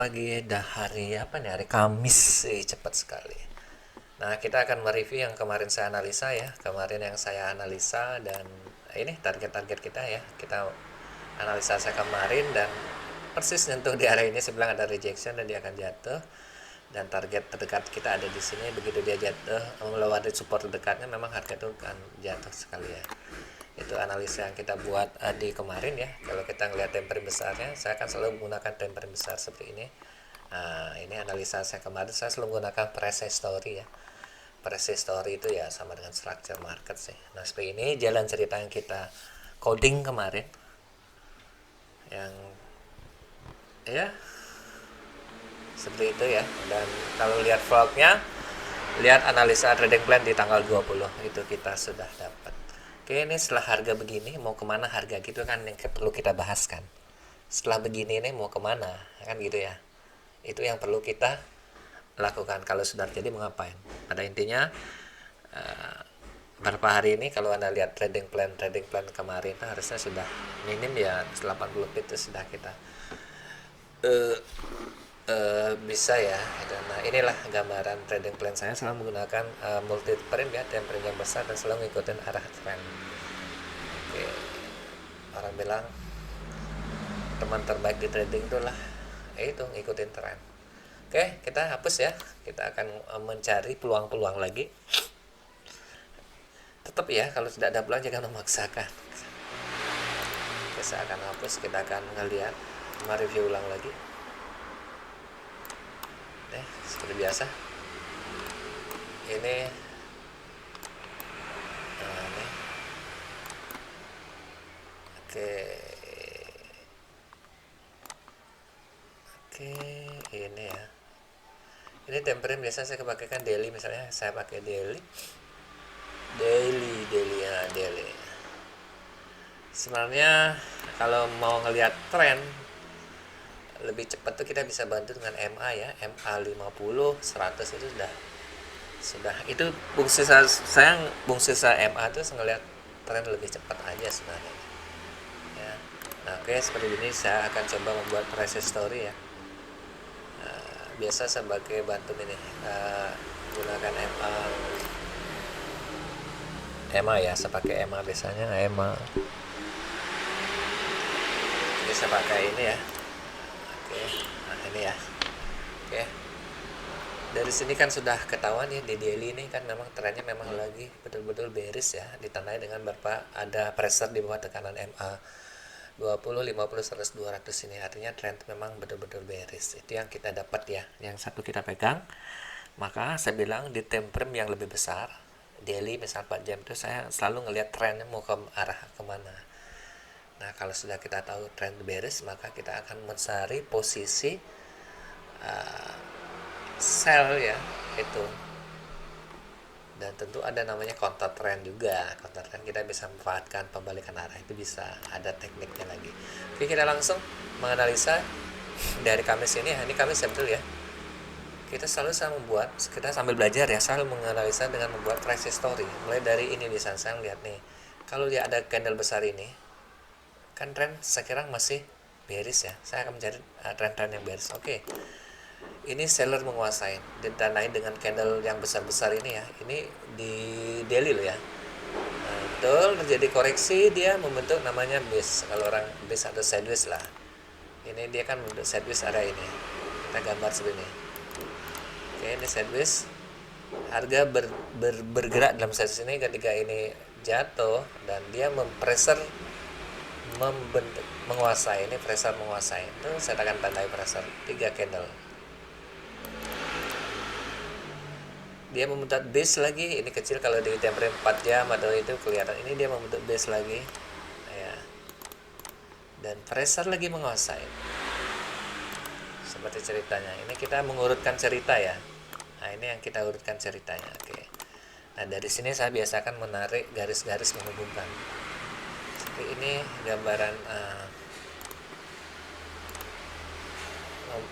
Pagi dah hari apa nih, hari Kamis sih, cepat sekali. Nah, kita akan mereview yang kemarin saya analisa ya. Kemarin yang saya analisa dan ini target-target kita ya. Kita analisa saya kemarin dan persis nyentuh di area ini. Saya bilang ada rejection dan dia akan jatuh. Dan target terdekat kita ada di sini. Begitu dia jatuh melewati support terdekatnya, memang harga itu akan jatuh sekali ya. Itu analisa yang kita buat di kemarin ya. Kalau kita ngelihat time frame besarnya, saya akan selalu menggunakan time frame besar seperti ini. Nah, ini analisa saya kemarin, saya selalu menggunakan price history ya. Price history itu ya sama dengan structure market sih. Nah, seperti ini jalan cerita yang kita coding kemarin. Yang ya seperti itu ya. Dan kalau lihat vlognya, lihat analisa trading plan di tanggal 20 itu kita sudah dapat. Oke, ini setelah harga begini mau kemana harga gitu kan yang perlu kita bahas kan. Setelah begini ini mau kemana kan gitu ya. Itu yang perlu kita lakukan. Kalau sudah jadi mau ngapain. Pada intinya beberapa hari ini kalau Anda lihat trading plan kemarin harusnya sudah minim ya 80 pip itu sudah kita bisa ya. Nah, inilah gambaran trading plan saya selalu menggunakan multi frame ya, time frame yang besar dan selalu ngikutin arah trend. Oke. Orang bilang teman terbaik di trading itulah itu ngikutin tren. Oke, kita hapus ya. Kita akan mencari peluang-peluang lagi. Tetap ya, kalau tidak ada peluang jangan memaksakan. Oke, saya akan hapus. Kita akan ngelihat, mereview ulang lagi. Seperti biasa. Ini Oke. Oke, ini ya. Ini time frame biasa saya pakaikan daily, misalnya saya pakai daily. Sebenarnya kalau mau ngelihat tren lebih cepat tuh kita bisa bantu dengan MA ya, MA 50, 100 itu sudah itu fungsi saya MA tuh ngelihat tren lebih cepat aja sebenarnya ya. Nah, oke, seperti ini saya akan coba membuat price story ya. Biasa sebagai bantu ini gunakan EMA ya, saya pakai EMA biasanya EMA. Bisa pakai ini ya. Oke, nah ini ya. Oke. Dari sini kan sudah ketahuan ya di daily ini kan memang trennya memang lagi betul-betul bearish ya, ditandai dengan berapa ada pressure di bawah tekanan MA 20, 50, 100, 200 ini, artinya trend memang betul-betul bearish. Itu yang kita dapat ya, yang satu kita pegang. Maka saya bilang di time frame yang lebih besar, daily misal 4 jam itu saya selalu ngelihat trennya mau ke arah kemana. Nah, kalau sudah kita tahu trend bearish, maka kita akan mencari posisi sell ya itu. Dan tentu ada namanya counter trend juga. Counter trend kita bisa memanfaatkan pembalikan arah, itu bisa ada tekniknya lagi. Oke, kita langsung menganalisa dari Kamis ini. Ini Kamis betul ya. Kita sambil belajar ya, selalu menganalisa dengan membuat price story. Mulai dari ini bisa saya lihat nih. Kalau dia ada candle besar ini, kan tren sekarang masih bearish ya. Saya akan mencari tren-tren yang bearish. Oke. Ini seller menguasai, ditandai dengan candle yang besar-besar ini ya. Ini di daily loh ya. Nah, betul terjadi koreksi, dia membentuk namanya base. Kalau orang base atau sideways lah. Ini dia kan membentuk sideways area ini. Kita gambar seperti ini. Oke, ini sideways. Harga bergerak dalam sideways ini ketika ini jatuh dan dia membentuk menguasai. Ini pressure menguasai. Itu saya akan tandai pressure 3 candle. Dia membentuk base lagi, ini kecil kalau di time frame 4 jam atau itu kelihatan. Ini dia membentuk base lagi ya, dan pressure lagi menguasai seperti ceritanya. Ini kita mengurutkan cerita ya. Nah, ini yang kita urutkan ceritanya. Oke, nah dari sini saya biasakan menarik garis-garis menghubungkan. Seperti ini gambaran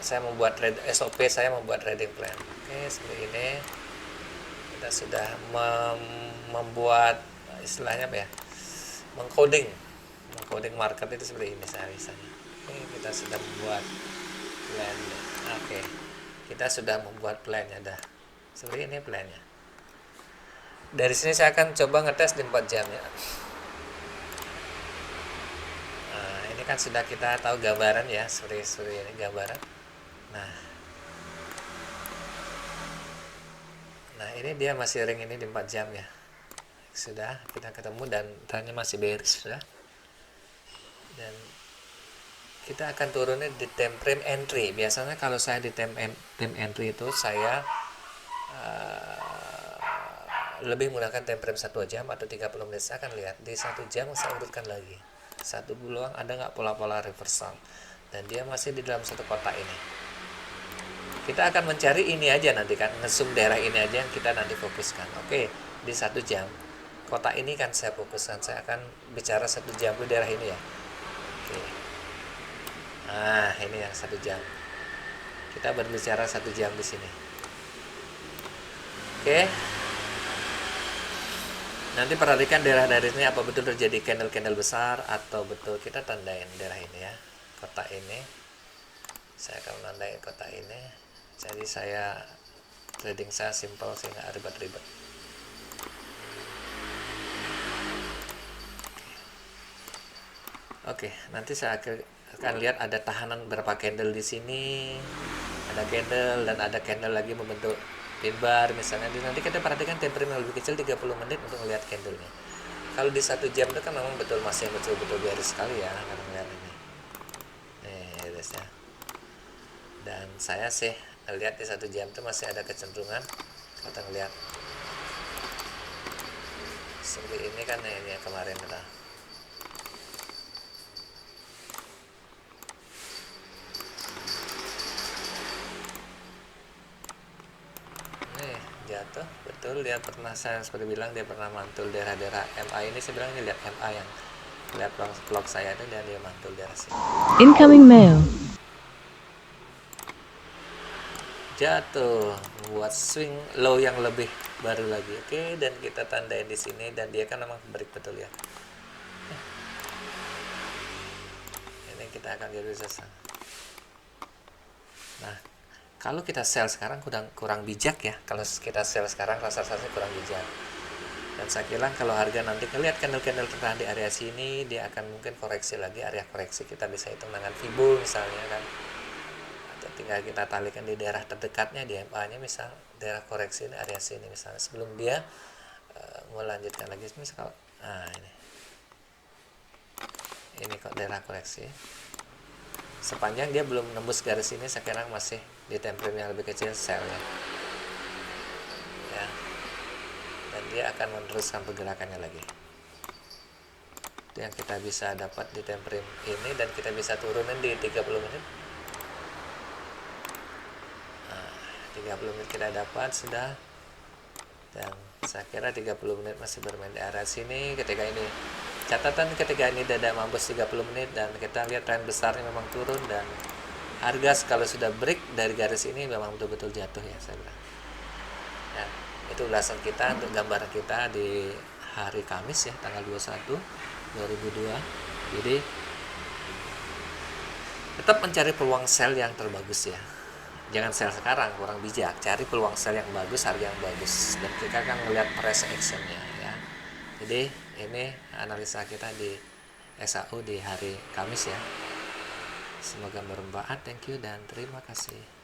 saya membuat SOP, saya membuat trading plan. Oke, seperti ini kita sudah membuat istilahnya apa ya, mengcoding market itu seperti ini saya misalnya. Oke, kita sudah membuat plan kita sudah membuat plan-nya dah. Seperti ini plan-nya. Dari sini saya akan coba ngetes di 4 jam ya. Nah, ini kan sudah kita tahu gambaran ya, seperti ini gambaran. Nah ini dia masih ring ini di 4 jam ya. Sudah kita ketemu dan trennya masih bearish sudah. Dan kita akan turunnya di time frame entry. Biasanya kalau saya di time entry itu saya lebih menggunakan time frame 1 jam atau 30 menit. Saya akan lihat di 1 jam saya urutkan lagi. Satu peluang ada nggak pola-pola reversal. Dan dia masih di dalam satu kotak ini. Kita akan mencari ini aja nanti kan, ngesum daerah ini aja yang kita nanti fokuskan. Oke, di 1 jam kotak ini kan saya fokuskan. Saya akan bicara 1 jam di daerah ini ya. Oke. Nah ini yang 1 jam. Kita berbicara 1 jam di sini. Oke. Nanti perhatikan daerah-daerah ini apa betul terjadi candle-candle besar atau betul kita tandain daerah ini ya, kotak ini. Saya akan menandai kotak ini. Jadi saya trading saya simple sih, nggak ribet-ribet. Oke, nanti saya akan lihat ada tahanan berapa candle di sini, ada candle dan ada candle lagi membentuk pin bar misalnya. Nanti kita perhatikan time frame yang lebih kecil 30 menit untuk melihat candlenya. Kalau di 1 jam itu kan memang masih betul-betul bearish sekali ya, kalau melihat ini. Nih, bearish ya. Dan saya sih lihat di 1 jam itu masih ada kecenderungan kita ngelihat seperti ini kan ya, ini kemarin kita. Jatuh betul, dia pernah, saya seperti bilang dia pernah mantul daerah-daerah MA ini. Saya bilang ini lihat MA yang lihat vlog saya itu, dan dia mantul daerah sini. Incoming mail. Jatuh buat swing low yang lebih baru lagi. Oke, dan kita tandain di sini dan dia kan memang break betul ya. Ini kita akan jadi selesai. Nah, kalau kita sell sekarang kurang bijak ya. Kalau kita sell sekarang rasa-rasanya kurang bijak. Dan saya kira kalau harga nanti ngelihat candle-candle tertahan di area sini, dia akan mungkin koreksi lagi. Area koreksi kita bisa hitung dengan Fibo misalnya kan. Atau tinggal kita talikan di daerah terdekatnya di MA-nya, misal daerah koreksi ini area sini misalnya. Sebelum dia melanjutkan lagi misal, nah ini kok daerah koreksi. Sepanjang dia belum nembus garis ini, saya kira masih di time frame yang lebih kecil sell ya. Dan dia akan meneruskan pergerakannya lagi. Itu yang kita bisa dapat di time frame ini, dan kita bisa turunin di 30 menit. Nah, 30 menit kita dapat sudah. Dan saya kira 30 menit masih bermain di area sini. Ketika ini catatan, ketika ini tidak mampus 30 menit dan kita lihat tren besarnya memang turun, dan harga kalau sudah break dari garis ini memang betul-betul jatuh ya, saya bilang ya. Itu ulasan kita untuk gambaran kita di hari Kamis ya, tanggal 21 2002. Jadi tetap mencari peluang sell yang terbagus ya, jangan sell sekarang, kurang bijak. Cari peluang sell yang bagus, harga yang bagus, dan kita akan melihat price actionnya ya. Jadi ini analisa kita di SAU di hari Kamis ya. Semoga bermanfaat. Thank you dan terima kasih.